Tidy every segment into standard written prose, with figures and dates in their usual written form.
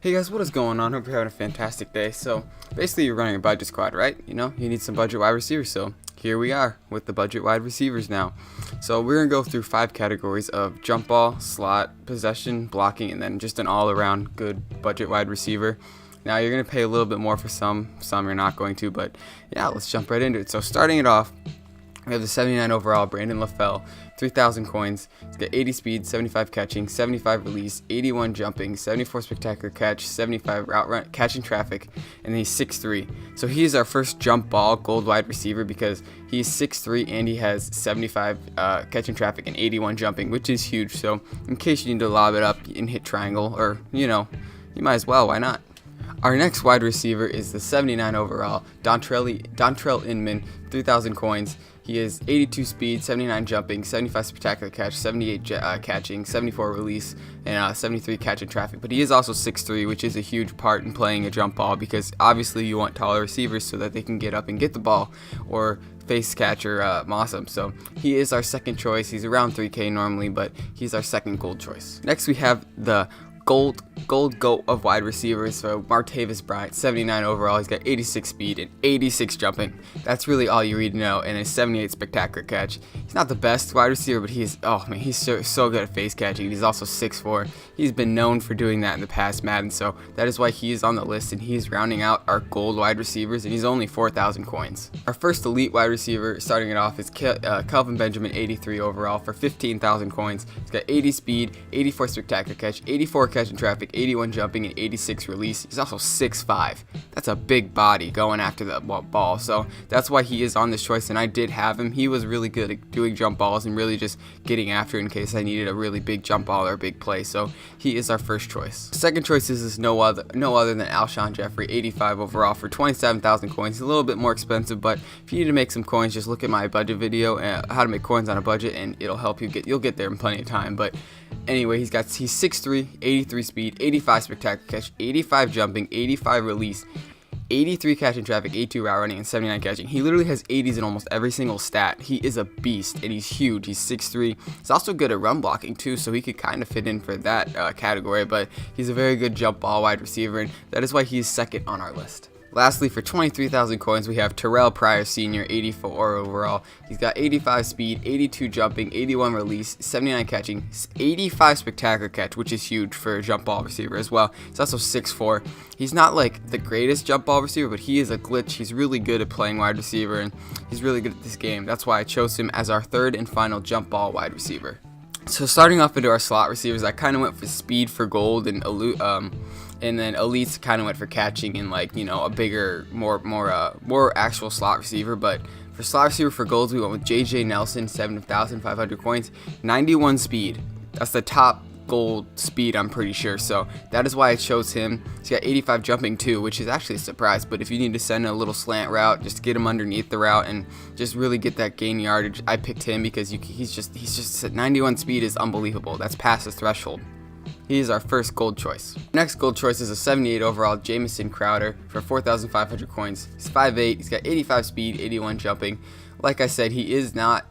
Hey guys, what is going on? Hope you're having a fantastic day. So basically you're running a budget squad, right? You need some budget wide receivers. So here we are with the budget wide receivers now. So we're going to go through 5 categories of jump ball, slot, possession, blocking, and then just an all around good budget wide receiver. Now you're going to pay a little bit more for some you're not going to, but yeah, let's jump right into it. So starting it off, we have the 79 overall Brandon LaFell, 3,000 coins. He's got 80 speed, 75 catching, 75 release, 81 jumping, 74 spectacular catch, 75 route run, catching traffic, and then he's 6'3". So he is our first jump ball gold wide receiver because he's 6'3" and he has 75 catching traffic and 81 jumping, which is huge. So in case you need to lob it up and hit triangle, or you might as well. Why not? Our next wide receiver is the 79 overall Dontrell Inman, 3,000 coins. He is 82 speed, 79 jumping, 75 spectacular catch, 78 catching, 74 release, and 73 catch and traffic. But he is also 6'3", which is a huge part in playing a jump ball because obviously you want taller receivers so that they can get up and get the ball or face catch or moss him. So he is our second choice. He's around 3K normally, but he's our second gold choice. Next we have the gold goat of wide receivers. So Martavis Bryant, 79 overall. He's got 86 speed and 86 jumping. That's really all you need to know. And a 78 spectacular catch. He's not the best wide receiver, but he's so good at face catching. He's also 6'4". He's been known for doing that in the past Madden. So that is why he is on the list, and he's rounding out our gold wide receivers, and he's only 4,000 coins. Our first elite wide receiver, starting it off, is Kelvin Benjamin, 83 overall for 15,000 coins. He's got 80 speed, 84 spectacular catch, 84 catch and traffic, 81 jumping, and 86 release. He's also 6'5". That's a big body going after the ball. So that's why he is on this choice, and I did have him. He was really good at doing jump balls and really just getting after it in case I needed a really big jump ball or a big play. So he is our first choice. Second choice is no other than Alshon Jeffrey, 85 overall for 27,000 coins. He's a little bit more expensive, but if you need to make some coins, just look at my budget video, how to make coins on a budget, and it'll help you you'll get there in plenty of time. But anyway, he's 6'3", 83 speed, 85 spectacular catch, 85 jumping, 85 release, 83 catch and traffic, 82 route running, and 79 catching. He literally has 80s in almost every single stat. He is a beast, and he's huge. He's 6'3". He's also good at run blocking too, so he could kind of fit in for that category, but he's a very good jump ball wide receiver, and that is why he's second on our list. Lastly, for 23,000 coins, we have Terrell Pryor Sr., 84 overall. He's got 85 speed, 82 jumping, 81 release, 79 catching, 85 spectacular catch, which is huge for a jump ball receiver as well. He's also 6'4". He's not like the greatest jump ball receiver, but he is a glitch. He's really good at playing wide receiver, and he's really good at this game. That's why I chose him as our third and final jump ball wide receiver. So starting off into our slot receivers, I kind of went for speed for gold and then elites kind of went for catching and a bigger, more actual slot receiver. But for slot receiver for golds, we went with JJ Nelson, 7,500 coins, 91 speed. That's the top gold speed, I'm pretty sure. So that is why I chose him. He's got 85 jumping too, which is actually a surprise. But if you need to send a little slant route, just to get him underneath the route and just really get that gain yardage, I picked him because he's just 91 speed is unbelievable. That's past his threshold. He is our first gold choice. Next gold choice is a 78 overall Jamison Crowder for 4,500 coins. He's 5'8". He's got 85 speed, 81 jumping. Like I said, he is not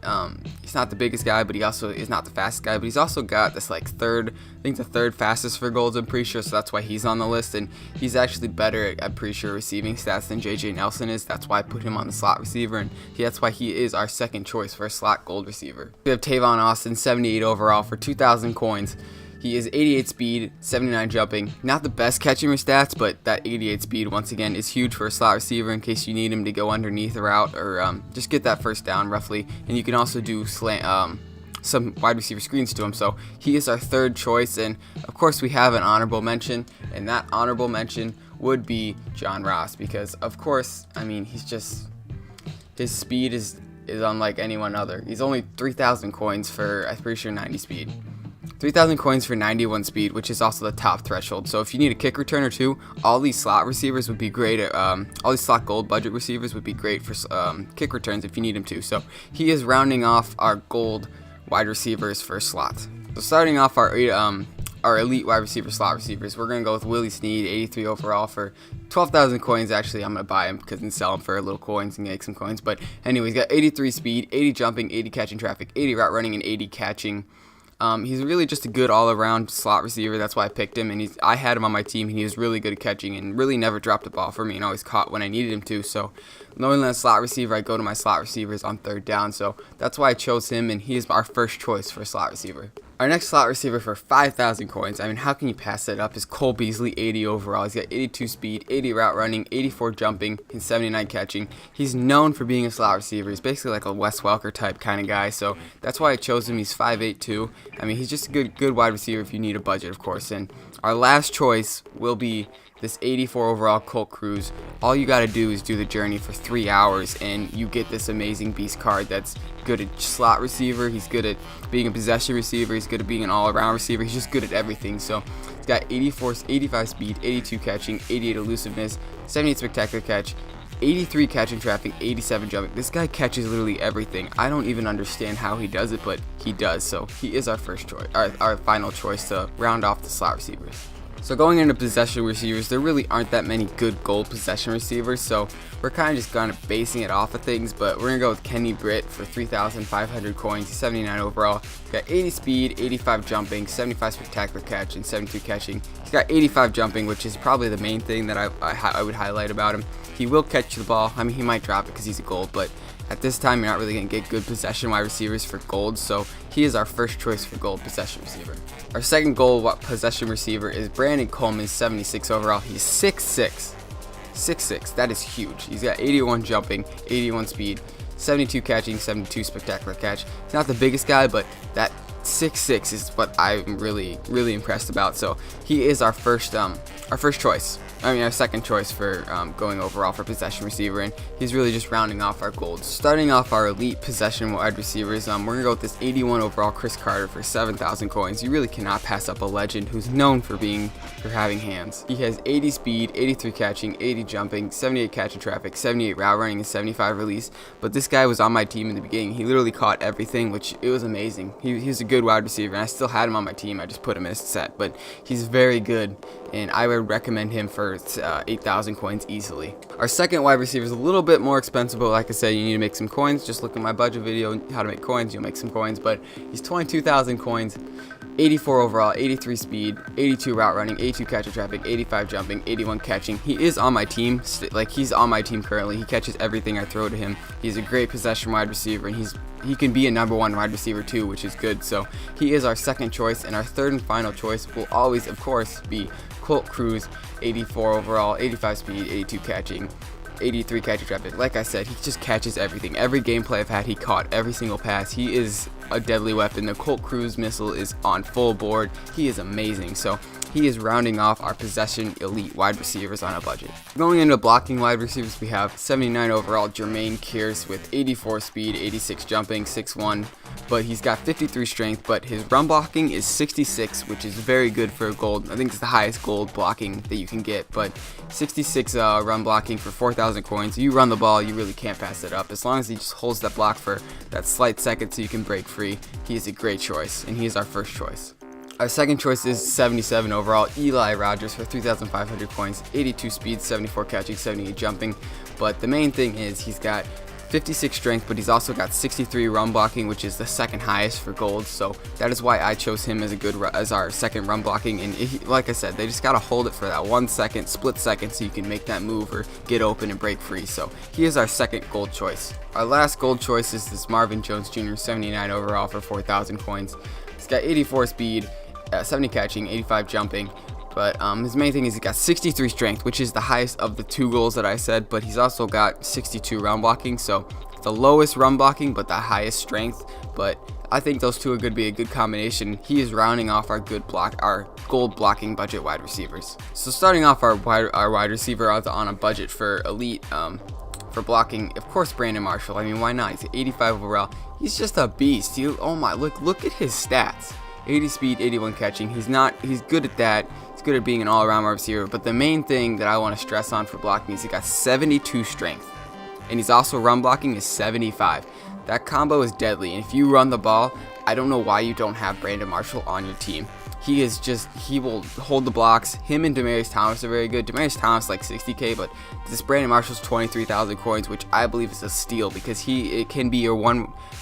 he's not the biggest guy, but he also is not the fastest guy. But he's also got this the third fastest for golds, I'm pretty sure. So that's why he's on the list, and he's actually better at, I'm pretty sure, receiving stats than JJ Nelson is. That's why I put him on the slot receiver, and that's why he is our second choice for a slot gold receiver. We have Tavon Austin, 78 overall for 2,000 coins. He is 88 speed, 79 jumping. Not the best catching stats, but that 88 speed, once again, is huge for a slot receiver in case you need him to go underneath the route or just get that first down roughly. And you can also do some wide receiver screens to him. So he is our third choice. And of course, we have an honorable mention, and that honorable mention would be John Ross because, of course, his speed is unlike anyone other. He's only 3,000 coins for, I'm pretty sure, 90 speed. 3,000 coins for 91 speed, which is also the top threshold. So if you need a kick return or two, all these slot receivers would be great at, all these slot gold budget receivers would be great for kick returns if you need him to. So he is rounding off our gold wide receivers for slots. So starting off our elite wide receiver slot receivers, we're going to go with Willie Snead, 83 overall for 12,000 coins. Actually, I'm going to buy him because and sell him for a little coins and make some coins. But anyway, he's got 83 speed, 80 jumping, 80 catching traffic, 80 route running, and 80 catching. He's really just a good all-around slot receiver. That's why I picked him, and I had him on my team, and he was really good at catching and really never dropped the ball for me and always caught when I needed him to. So knowing that slot receiver, I go to my slot receivers on third down. So that's why I chose him, and he is our first choice for a slot receiver. Our next slot receiver for 5,000 coins, I mean, how can you pass that up, is Cole Beasley, 80 overall. He's got 82 speed, 80 route running, 84 jumping, and 79 catching. He's known for being a slot receiver. He's basically like a Wes Welker type kind of guy, so that's why I chose him. He's 5'8" too. I mean, he's just a good wide receiver if you need a budget, of course. And our last choice will be this 84 overall Colt Cruz. All you got to do is do the journey for 3 hours, and you get this amazing beast card that's good at slot receiver. He's good at being a possession receiver. He's good at being an all-around receiver. He's just good at everything. So he's got 85 speed, 82 catching, 88 elusiveness, 78 spectacular catch, 83 catching traffic, 87 jumping. This guy catches literally everything. I don't even understand how he does it, but he does. So he is our first choice, our final choice to round off the slot receivers. So going into possession receivers, there really aren't that many good gold possession receivers, so we're kind of just kind of basing it off of things, but we're going to go with Kenny Britt for 3,500 coins. He's 79 overall. He's got 80 speed, 85 jumping, 75 spectacular catch, and 72 catching. He's got 85 jumping, which is probably the main thing that I would highlight about him. He will catch the ball. I mean, he might drop it because he's a gold, but at this time, you're not really going to get good possession wide receivers for gold, so he is our first choice for gold possession receiver. Our second gold possession receiver is Brandon Coleman, 76 overall. He's 6'6". 6'6". That is huge. He's got 81 jumping, 81 speed, 72 catching, 72 spectacular catch. He's not the biggest guy, but that 6'6" is what I'm really impressed about. So he is our first choice. I mean, our second choice for going overall for possession receiver, and he's really just rounding off our golds. Starting off our elite possession wide receivers, we're going to go with this 81 overall Chris Carter for 7,000 coins. You really cannot pass up a legend who's known for having hands. He has 80 speed, 83 catching, 80 jumping, 78 catching traffic, 78 route running, and 75 release. But this guy was on my team in the beginning. He literally caught everything, which it was amazing. He's a good wide receiver, and I still had him on my team. I just put him in a set, but he's very good, and I would recommend him for 8,000 coins easily. Our second wide receiver is a little bit more expensive, but like I said, you need to make some coins. Just look at my budget video, how to make coins, you'll make some coins. But he's 22,000 coins, 84 overall, 83 speed, 82 route running, 82 catcher traffic, 85 jumping, 81 catching. He is on my team, he's on my team currently. He catches everything I throw to him. He's a great possession wide receiver, and he can be a number one wide receiver too, which is good. So he is our second choice, and our third and final choice will always, of course, be Colt Cruz, 84 overall, 85 speed, 82 catching, 83 catching traffic. Like I said, he just catches everything. Every gameplay I've had, he caught every single pass. He is a deadly weapon. The Colt Cruz missile is on full board. He is amazing. So he is rounding off our possession elite wide receivers on a budget. Going into blocking wide receivers, we have 79 overall Jermaine Kearse with 84 speed, 86 jumping, 6'1", but he's got 53 strength, but his run blocking is 66, which is very good for a gold. I think it's the highest gold blocking that you can get, but 66 run blocking for 4,000 coins. You run the ball, you really can't pass it up. As long as he just holds that block for that slight second so you can break free, he is a great choice, and he is our first choice. Our second choice is 77 overall Eli Rogers for 3,500 coins, 82 speed, 74 catching, 78 jumping. But the main thing is he's got 56 strength, but he's also got 63 run blocking, which is the second highest for gold. So that is why I chose him as our second run blocking. And like I said, they just gotta hold it for that 1 second, split second, so you can make that move or get open and break free. So he is our second gold choice. Our last gold choice is this Marvin Jones Jr., 79 overall for 4,000 coins. He's got 84 speed, 70 catching, 85 jumping, but his main thing is he's got 63 strength, which is the highest of the two goals that I said, but he's also got 62 run blocking, so the lowest run blocking but the highest strength. But I think those two are going to be a good combination. He is rounding off our gold blocking budget wide receivers. So starting off our wide receiver on a budget for elite for blocking, of course, Brandon Marshall. I mean, why not? He's 85 overall. He's just a beast. Oh my, look at his stats. 80 speed, 81 catching. He's good at that. He's good at being an all-around wide receiver. But the main thing that I want to stress on for blocking is he got 72 strength, and he's also run blocking is 75. That combo is deadly. And if you run the ball, I don't know why you don't have Brandon Marshall on your team. he will hold the blocks. Him and Demaryius Thomas are very good. Demaryius Thomas like 60k, but this Brandon Marshall's 23,000 coins, which I believe is a steal because it can be your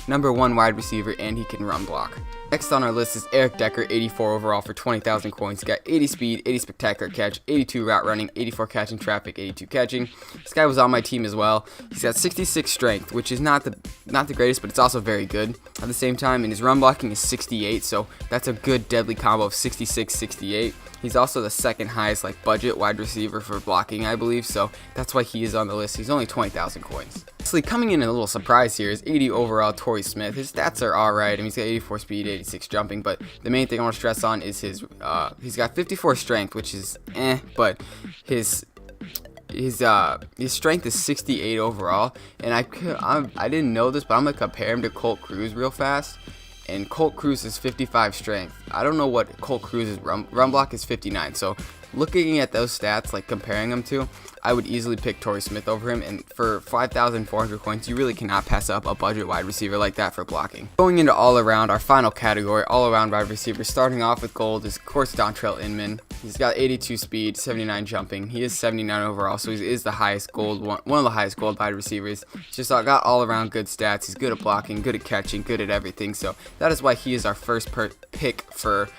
number one wide receiver and he can run block. Next on our list is Eric Decker, 84 overall for 20,000 coins. He's got 80 speed, 80 spectacular catch, 82 route running, 84 catching traffic, 82 catching. This guy was on my team as well. He's got 66 strength, which is not the greatest, but it's also very good at the same time. And his run blocking is 68, so that's a good deadly combo of 66, 68. He's also the second highest budget wide receiver for blocking, I believe, so that's why he is on the list. He's only 20,000 coins. Actually, coming in a little surprise here is 80 overall Torrey Smith. His stats are alright. I mean, he's got 84 speed, 86 jumping, but the main thing I want to stress on is he's got 54 strength, which is but his strength is 68 overall, and I didn't know this, but I'm gonna compare him to Colt Cruz real fast. And Colt Cruz is 55 strength. I don't know what Colt Cruz's run block is 59. So looking at those stats, comparing them to, I would easily pick Torrey Smith over him. And for 5,400 coins, you really cannot pass up a budget wide receiver like that for blocking. Going into all around, our final category, all around wide receiver. Starting off with gold is of course Dontrell Inman. He's got 82 speed, 79 jumping. He is 79 overall, so he is the highest gold one of the highest gold wide receivers. He's just got all around good stats. He's good at blocking, good at catching, good at everything. So that is why he is our first pick for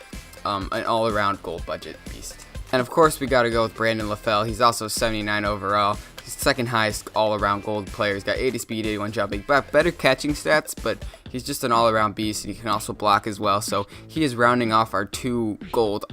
an all around gold budget beast. And of course, we got to go with Brandon LaFell. He's also 79 overall. He's the second highest all-around gold player. He's got 80 speed, 81 jumping, but better catching stats, but he's just an all-around beast, and he can also block as well. So he is rounding off our two gold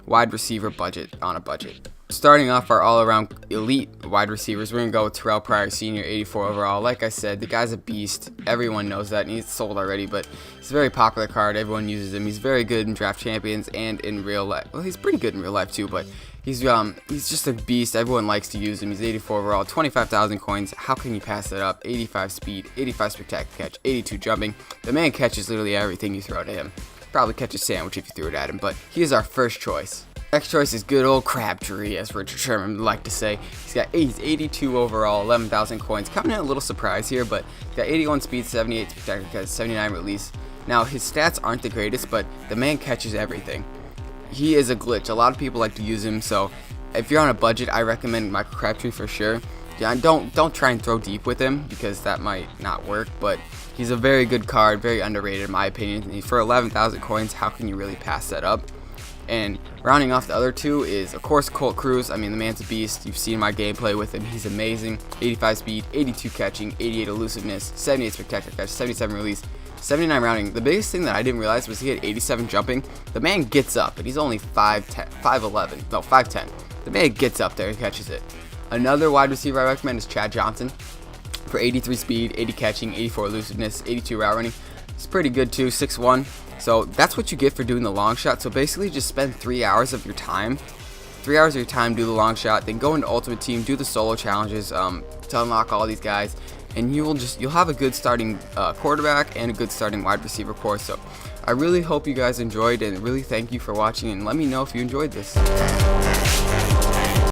wide receiver budget on a budget. Starting off our all-around elite wide receivers, we're going to go with Terrell Pryor Sr., 84 overall. Like I said, the guy's a beast. Everyone knows that, and he's sold already, but he's a very popular card. Everyone uses him. He's very good in draft champions and in real life. Well, he's pretty good in real life, too, but he's just a beast. Everyone likes to use him. He's 84 overall, 25,000 coins. How can you pass that up? 85 speed, 85 spectacular catch, 82 jumping. The man catches literally everything you throw to him. Probably catch a sandwich if you threw it at him, but he is our first choice. Next choice is good old Crabtree, as Richard Sherman would like to say. He's 82 overall, 11,000 coins. Coming in a little surprise here, but he's got 81 speed, 78 spectacular catch, 79 release. Now, his stats aren't the greatest, but the man catches everything. He is a glitch. A lot of people like to use him, so if you're on a budget, I recommend Michael Crabtree for sure. Yeah, don't try and throw deep with him because that might not work, but he's a very good card, very underrated in my opinion. And for 11,000 coins, how can you really pass that up? And rounding off the other two is, of course, Colt Cruz. I mean, the man's a beast. You've seen my gameplay with him. He's amazing. 85 speed, 82 catching, 88 elusiveness, 78 spectacular catch, 77 release, 79 rounding. The biggest thing that I didn't realize was he had 87 jumping. The man gets up, and he's only 5'10". The man gets up there and catches it. Another wide receiver I recommend is Chad Johnson for 83 speed, 80 catching, 84 elusiveness, 82 route running. It's pretty good too, 6'1". So that's what you get for doing the long shot. So basically just spend 3 hours of your time. 3 hours of your time, do the long shot, then go into Ultimate Team, do the solo challenges to unlock all these guys, and you'll have a good starting quarterback and a good starting wide receiver core. So I really hope you guys enjoyed, and really thank you for watching, and let me know if you enjoyed this.